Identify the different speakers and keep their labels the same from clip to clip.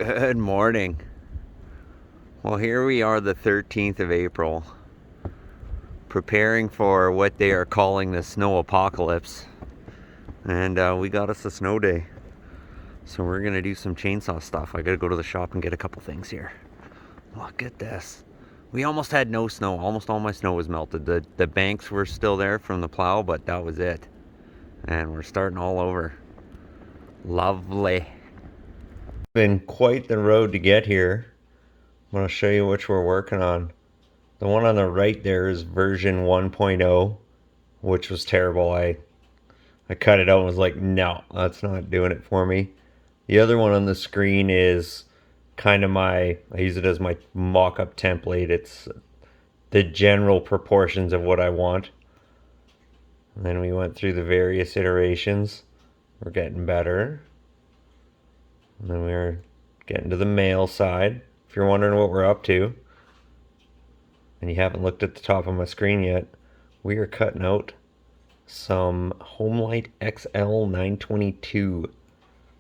Speaker 1: Good morning. Well, here we are, the 13th of April, preparing for what they are calling the snow apocalypse. And we got us a snow day. So we're going to do some chainsaw stuff. I got to go to the shop and get a couple things here. Look at this. We almost had no snow. Almost all my snow was melted. The banks were still there from the plow, but that was it. And we're starting all over. Lovely. Been quite the road to get here. I'm going to show you which we're working on. The one on the right there is version 1.0, which was terrible. I cut it out and was like, no, that's not doing it for me. The other one on the screen is kind of I use it as my mock-up template. It's the general proportions of what I want. And then we went through the various iterations. We're getting better. And then we're getting to the male side. If you're wondering what we're up to, and you haven't looked at the top of my screen yet, we are cutting out some Homelite XL 922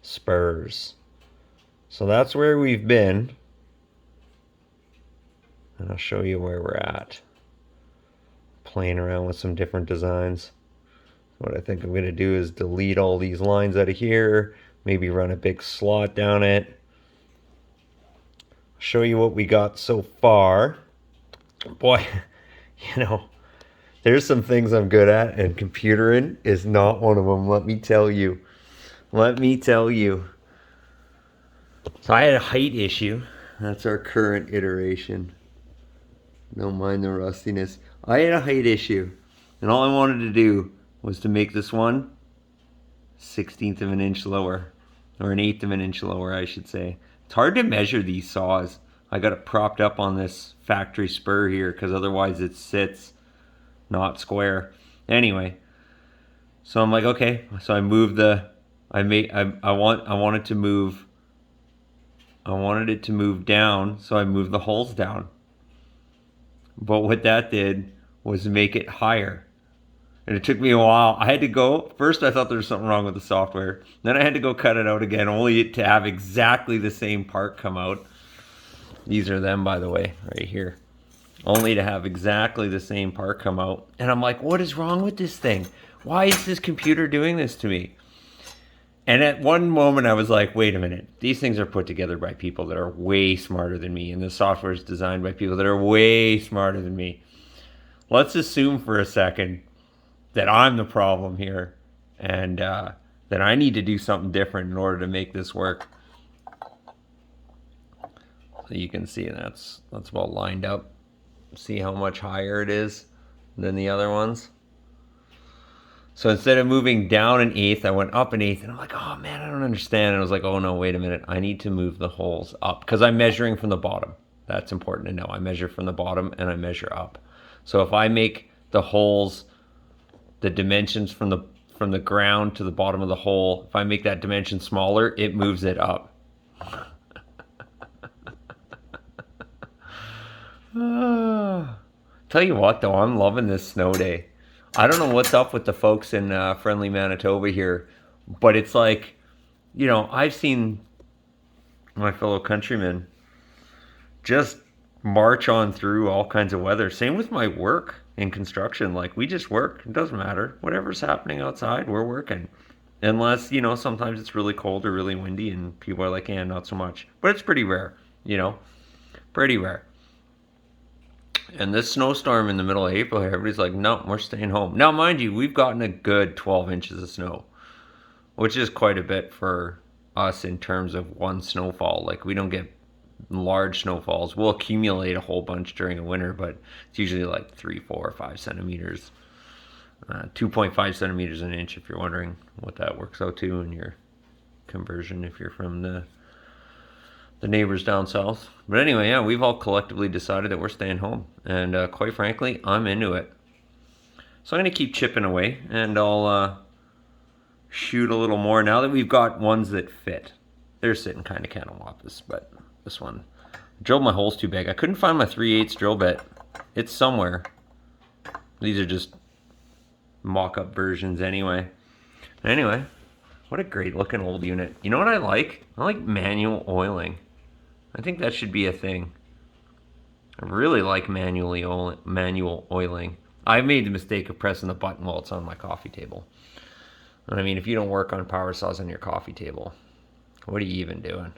Speaker 1: spurs. So that's where we've been. And I'll show you where we're at. Playing around with some different designs. What I think I'm going to do is delete all these lines out of here. Maybe run a big slot down it. Show you what we got so far. Boy, there's some things I'm good at, and computering is not one of them, let me tell you. Let me tell you. So I had a height issue. That's our current iteration. Don't mind the rustiness. I had a height issue, and all I wanted to do was to make this one 1/16 of an inch lower, or 1/8 of an inch lower, I should say. It's hard to measure these saws. I got it propped up on this factory spur here because otherwise it sits not square. Anyway, so I'm like, okay. So I moved I wanted it to move down, so I moved the holes down. But what that did was make it higher. And it took me a while. I had to go, first I thought there was something wrong with the software. Then I had to go cut it out again, only to have exactly the same part come out. These are them, by the way, right here. Only to have exactly the same part come out. And I'm like, what is wrong with this thing? Why is this computer doing this to me? And at one moment I was like, wait a minute. These things are put together by people that are way smarter than me. And the software is designed by people that are way smarter than me. Let's assume for a second that I'm the problem here, and that I need to do something different in order to make this work. So you can see that's about lined up. See how much higher it is than the other ones. So instead of moving down 1/8, I went up 1/8, and I'm like, oh man, I don't understand. And I was like, oh no, wait a minute. I need to move the holes up because I'm measuring from the bottom. That's important to know. I measure from the bottom and I measure up. So if I make the holes, the dimensions from the ground to the bottom of the hole, if I make that dimension smaller, it moves it up. Tell you what though, I'm loving this snow day. I don't know what's up with the folks in friendly Manitoba here, but it's like, I've seen my fellow countrymen just march on through all kinds of weather. Same with my work in construction. Like, we just work. It doesn't matter. Whatever's happening outside, we're working. Unless, sometimes it's really cold or really windy and people are like, yeah, not so much. But it's pretty rare, pretty rare. And this snowstorm in the middle of April here, everybody's like, no, we're staying home. Now, mind you, we've gotten a good 12 inches of snow, which is quite a bit for us in terms of one snowfall. Like, we don't get large snowfalls. We'll accumulate a whole bunch during a winter, but it's usually like 3, 4, 5 centimeters. 2.5 centimeters an inch, if you're wondering what that works out to in your conversion if you're from the neighbors down south. But anyway, yeah, we've all collectively decided that we're staying home, and quite frankly, I'm into it. So I'm going to keep chipping away, and I'll shoot a little more now that we've got ones that fit. They're sitting kind of catawampus, but this one, I drilled my holes too big. I couldn't find my 3/8 drill bit. It's somewhere. These are just mock-up versions anyway. Anyway, what a great looking old unit. You know what I like? I like manual oiling. I think that should be a thing. I really like manual oiling. I made the mistake of pressing the button while it's on my coffee table. And I mean, if you don't work on power saws on your coffee table, what are you even doing?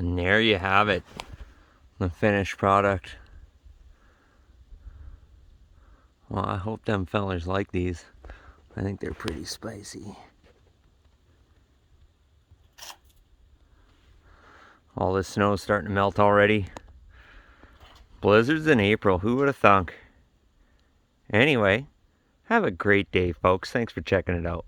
Speaker 1: And there you have it, the finished product. Well, I hope them fellers like these. I think they're pretty spicy. All this snow is starting to melt already. Blizzards in April, who would have thunk? Anyway, have a great day, folks. Thanks for checking it out.